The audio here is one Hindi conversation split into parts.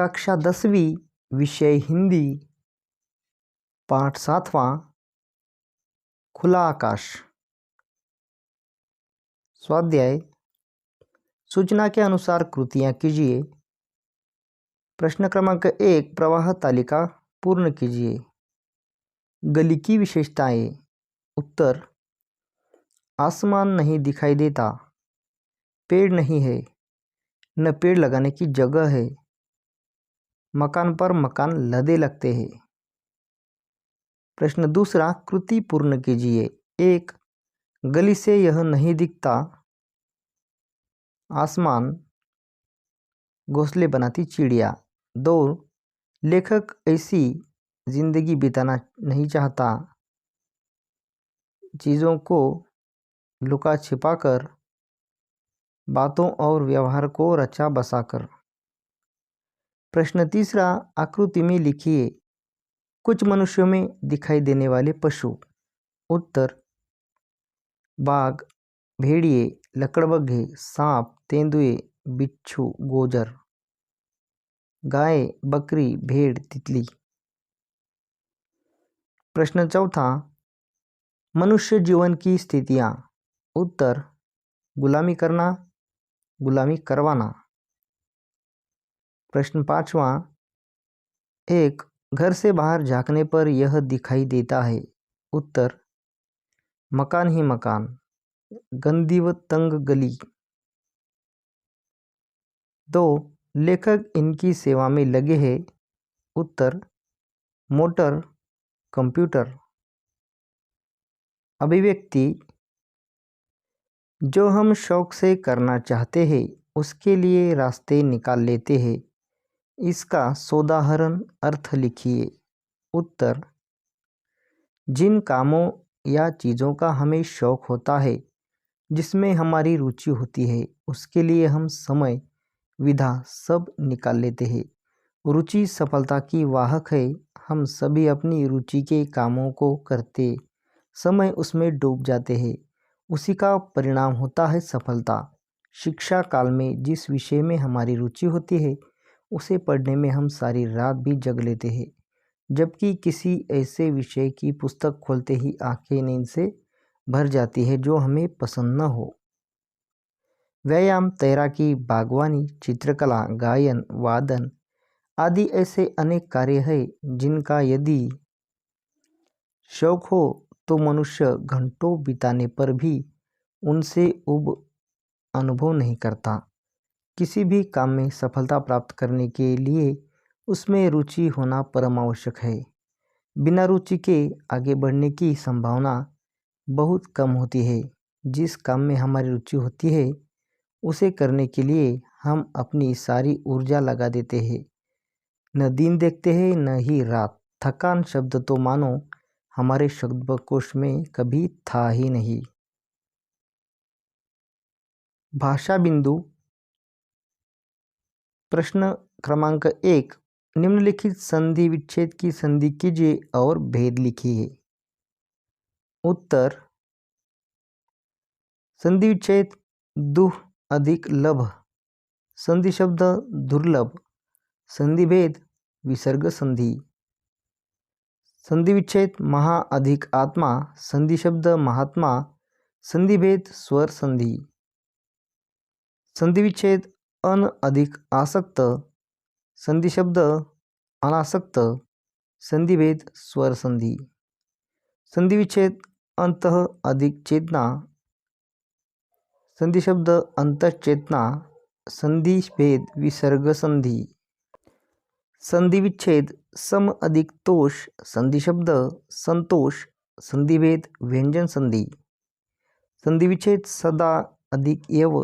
कक्षा 10वीं, विषय हिंदी, पाठ 7वां, खुला आकाश। स्वाध्याय। सूचना के अनुसार कृतियां कीजिए। प्रश्न क्रमांक 1, प्रवाह तालिका पूर्ण कीजिए। गली की विशेषताएं। उत्तर: आसमान नहीं दिखाई देता, पेड़ नहीं है, न पेड़ लगाने की जगह है, मकान पर मकान लदे लगते हैं। प्रश्न दूसरा, कृति पूर्ण कीजिए। 1, गली से यह नहीं दिखता, आसमान, घोंसले बनाती चिड़िया। 2, लेखक ऐसी जिंदगी बिताना नहीं चाहता, चीज़ों को लुका छिपाकर, बातों और व्यवहार को रचा बसाकर। प्रश्न तीसरा, आकृति में लिखिए कुछ मनुष्यों में दिखाई देने वाले पशु। उत्तर: बाघ, भेड़िए, लकड़बग्घे, सांप, तेंदुए, बिच्छू, गोजर। गाय, बकरी, भेड़, तितली। प्रश्न चौथा, मनुष्य जीवन की स्थितियां। उत्तर: गुलामी करना, गुलामी करवाना। प्रश्न पांचवा, 1, घर से बाहर झांकने पर यह दिखाई देता है। उत्तर: मकान ही मकान, गंदी व तंग गली। 2, लेखक इनकी सेवा में लगे हैं। उत्तर: मोटर, कंप्यूटर। अभिव्यक्ति: जो हम शौक से करना चाहते हैं उसके लिए रास्ते निकाल लेते हैं। इसका सोदाहरण अर्थ लिखिए। उत्तर: जिन कामों या चीज़ों का हमें शौक होता है, जिसमें हमारी रुचि होती है, उसके लिए हम समय, विधा सब निकाल लेते हैं। रुचि सफलता की वाहक है। हम सभी अपनी रुचि के कामों को करते समय उसमें डूब जाते हैं। उसी का परिणाम होता है सफलता। शिक्षा काल में जिस विषय में हमारी रुचि होती है उसे पढ़ने में हम सारी रात भी जग लेते हैं, जबकि किसी ऐसे विषय की पुस्तक खोलते ही आंखें नींद से भर जाती है जो हमें पसंद न हो। व्यायाम, तैराकी, बागवानी, चित्रकला, गायन, वादन आदि ऐसे अनेक कार्य हैं जिनका यदि शौक हो तो मनुष्य घंटों बिताने पर भी उनसे उब अनुभव नहीं करता। किसी भी काम में सफलता प्राप्त करने के लिए उसमें रुचि होना परम आवश्यक है। बिना रुचि के आगे बढ़ने की संभावना बहुत कम होती है। जिस काम में हमारी रुचि होती है उसे करने के लिए हम अपनी सारी ऊर्जा लगा देते हैं। न दिन देखते हैं न ही रात। थकान शब्द तो मानो हमारे शब्दकोश में कभी था ही नहीं। भाषा बिंदु। प्रश्न क्रमांक 1, निम्नलिखित संधि विच्छेद की संधि कीजिए और भेद लिखिए। उत्तर: संधि विच्छेद दुह अधिक लभ। संधि शब्द दुर्लभ। संधि भेद विसर्ग संधि। संधि विच्छेद महा अधिक आत्मा। संधि शब्द महात्मा। संधि भेद स्वर संधि। संधि विच्छेद अन अधिक आसक्त। संधि शब्द अनासक्त। संधि भेद स्वर संधि। संधि विच्छेद अंतः अधिक चेतना। संधि शब्द अंतःचेतना। संधि भेद विसर्ग संधि। संधि विच्छेद सम अधिक तोष। संधि शब्द संतोष। संधि भेद व्यंजन संधि। संधि विच्छेद सदा अधिक एव।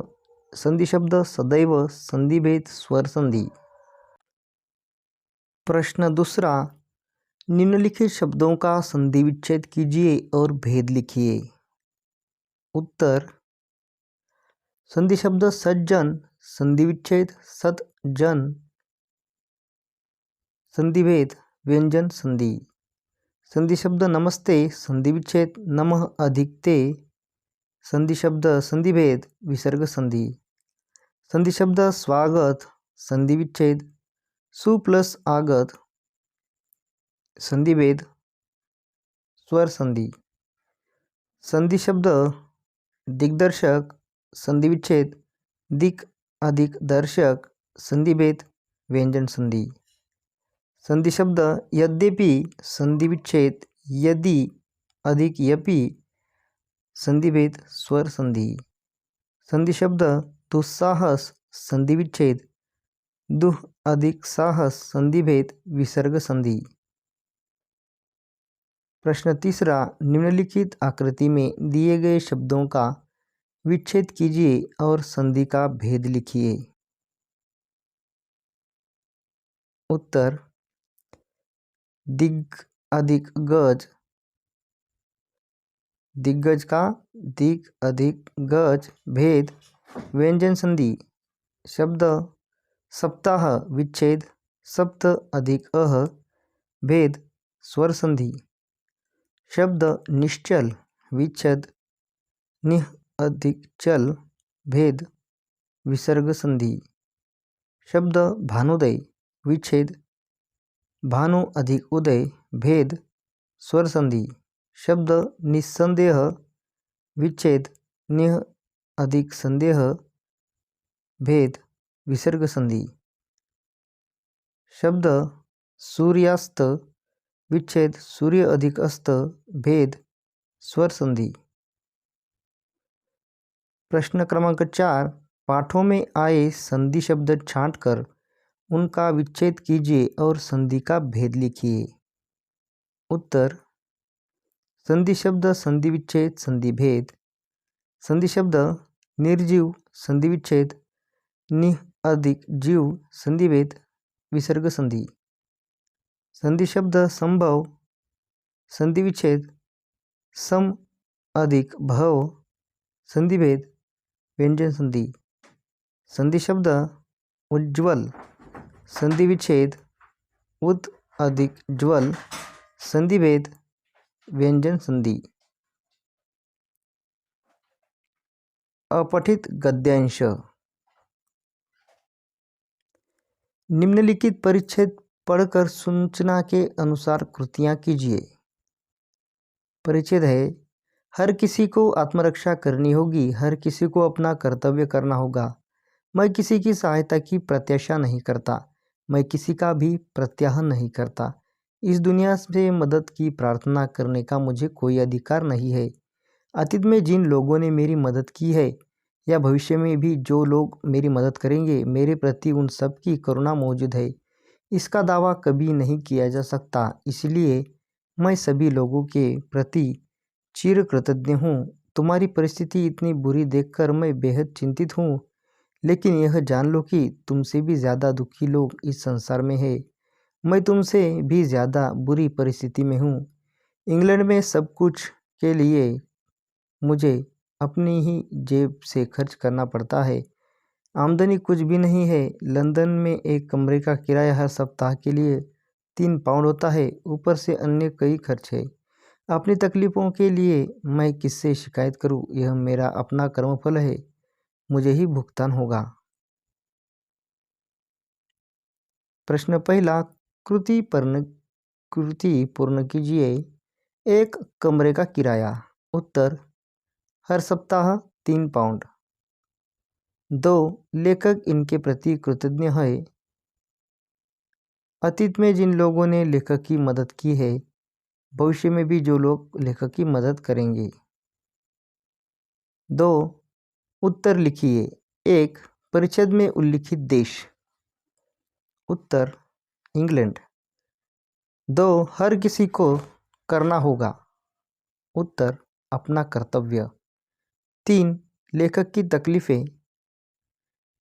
संधि शब्द सदैव। संधि भेद स्वर संधि। प्रश्न दूसरा, निम्नलिखित शब्दों का संधि विच्छेद कीजिए और भेद लिखिए। उत्तर: संधि शब्द सज्जन। संधि विच्छेद सतजन। संधि भेद व्यंजन संधि। संधि शब्द नमस्ते। संधि विच्छेद नमः अधिक ते। संधि शब्द संधि भेद विसर्ग संधि। संधि शब्द स्वागत। संधि विच्छेद सु प्लस आगत संधिभेद स्वर संधि। संधि शब्द दिग्दर्शक संधिविच्छेद दिक अधिक दर्शक संधिभेद व्यंजन संधि। संधि शब्द यद्यपि संधिविच्छेद यदि अधिक यपि संधिभेद स्वर संधि। संधि शब्द दुस्साहस संधिविच्छेद दुह अधिक साहस संधिभेद विसर्ग संधि। प्रश्न तीसरा, निम्नलिखित आकृति में दिए गए शब्दों का विच्छेद कीजिए और संधि का भेद लिखिए। उत्तर, दिग अधिक गज, दिग्गज का दिग अधिक गज भेद व्यंजन संधि। शब्द सप्ताह विच्छेद सप्त अधिक अह भेद स्वर संधि। शब्द निश्चल विच्छेद निह अधिक चल भेद विसर्ग संधि। शब्द भानुदय विच्छेद भानु अधिक उदय भेद स्वर संधि। शब्द निस्संदेह विच्छेद निह अधिक संदेह भेद विसर्ग संधि। शब्द सूर्यास्त विच्छेद सूर्य अधिक अस्त भेद स्वर संधि। प्रश्न क्रमांक 4, पाठों में आए संधि शब्द छांटकर उनका विच्छेद कीजिए और संधि का भेद लिखिए। उत्तर, संधि शब्द संधि विच्छेद संधि भेद। संधि शब्द निर्जीव संधि विच्छेद निह अधिक जीव संधि भेद विसर्ग संधि। संधि शब्द संभव संधि विच्छेद सम अधिक भव संधि भेद व्यंजन संधि। संधि शब्द उज्ज्वल संधि विच्छेद उद अधिक ज्वल संधि भेद व्यंजन संधि। अपठित गद्यांश। निम्नलिखित परिच्छेद पढ़कर सूचना के अनुसार कृतियाँ कीजिए। परिच्छेद है, हर किसी को आत्मरक्षा करनी होगी, हर किसी को अपना कर्तव्य करना होगा। मैं किसी की सहायता की प्रत्याशा नहीं करता, मैं किसी का भी प्रत्याहन नहीं करता। इस दुनिया से मदद की प्रार्थना करने का मुझे कोई अधिकार नहीं है। अतीत में जिन लोगों ने मेरी मदद की है या भविष्य में भी जो लोग मेरी मदद करेंगे, मेरे प्रति उन सब की करुणा मौजूद है। इसका दावा कभी नहीं किया जा सकता, इसलिए मैं सभी लोगों के प्रति चिर कृतज्ञ हूँ। तुम्हारी परिस्थिति इतनी बुरी देखकर मैं बेहद चिंतित हूँ, लेकिन यह जान लो कि तुमसे भी ज़्यादा दुखी लोग इस संसार में हैं। मैं तुमसे भी ज़्यादा बुरी परिस्थिति में हूँ। इंग्लैंड में सब कुछ के लिए मुझे अपनी ही जेब से खर्च करना पड़ता है। आमदनी कुछ भी नहीं है। लंदन में एक कमरे का किराया हर सप्ताह के लिए 3 पाउंड होता है, ऊपर से अन्य कई खर्च है। अपनी तकलीफ़ों के लिए मैं किससे शिकायत करूं? यह मेरा अपना कर्मफल है, मुझे ही भुगतान होगा। प्रश्न पहला, कृति पूर्ण कीजिए। 1 कमरे का किराया। उत्तर, हर सप्ताह 3 पाउंड। 2 लेखक इनके प्रति कृतज्ञ है। अतीत में जिन लोगों ने लेखक की मदद की है, भविष्य में भी जो लोग लेखक की मदद करेंगे। 2 उत्तर लिखिए। 1 परिच्छेद में उल्लिखित देश। उत्तर, इंग्लैंड। 2 हर किसी को करना होगा। उत्तर, अपना कर्तव्य। 3 लेखक की तकलीफ़ें।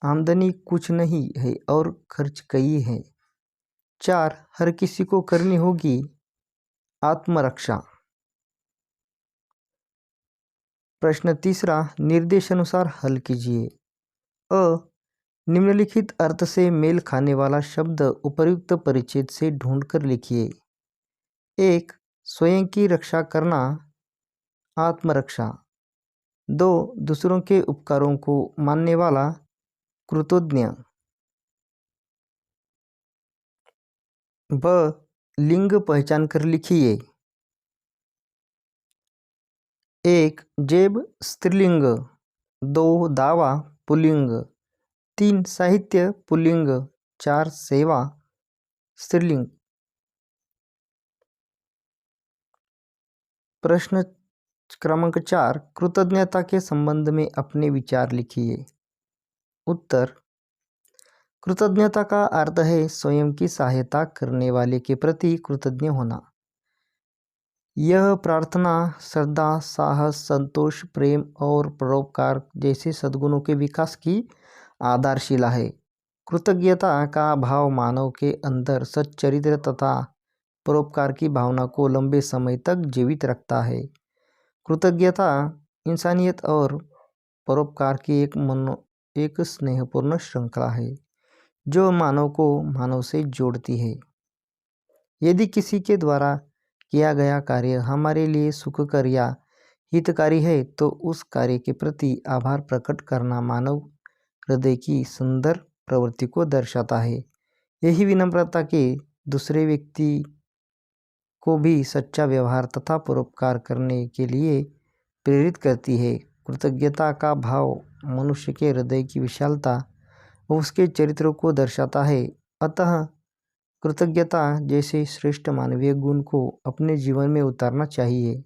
आमदनी कुछ नहीं है और खर्च कई है। 4 हर किसी को करनी होगी आत्मरक्षा। प्रश्न तीसरा, निर्देशानुसार हल कीजिए। अ निम्नलिखित अर्थ से मेल खाने वाला शब्द उपर्युक्त परिच्छेद से ढूंढकर लिखिए। 1 स्वयं की रक्षा करना, आत्मरक्षा। 2 दूसरों के उपकारों को मानने वाला, कृतज्ञ। ब लिंग पहचान कर लिखिए। 1 जेब स्त्रीलिंग, 2 दावा पुल्लिंग, 3 साहित्य पुल्लिंग, 4 सेवा स्त्रीलिंग। प्रश्न क्रमांक 4 कृतज्ञता के संबंध में अपने विचार लिखिए। उत्तर कृतज्ञता का अर्थ है स्वयं की सहायता करने वाले के प्रति कृतज्ञ होना। यह प्रार्थना, श्रद्धा, साहस, संतोष, प्रेम और परोपकार जैसे सद्गुणों के विकास की आधारशिला है। कृतज्ञता का भाव मानव के अंदर सच्चरित्र तथा परोपकार की भावना को लंबे समय तक जीवित रखता है। कृतज्ञता इंसानियत और परोपकार की एक स्नेहपूर्ण श्रृंखला है जो मानव को मानव से जोड़ती है। यदि किसी के द्वारा किया गया कार्य हमारे लिए सुखकर या हितकारी है तो उस कार्य के प्रति आभार प्रकट करना मानव हृदय की सुंदर प्रवृत्ति को दर्शाता है। यही विनम्रता के दूसरे व्यक्ति को भी सच्चा व्यवहार तथा परोपकार करने के लिए प्रेरित करती है। कृतज्ञता का भाव मनुष्य के हृदय की विशालता और उसके चरित्र को दर्शाता है। अतः कृतज्ञता जैसे श्रेष्ठ मानवीय गुण को अपने जीवन में उतारना चाहिए।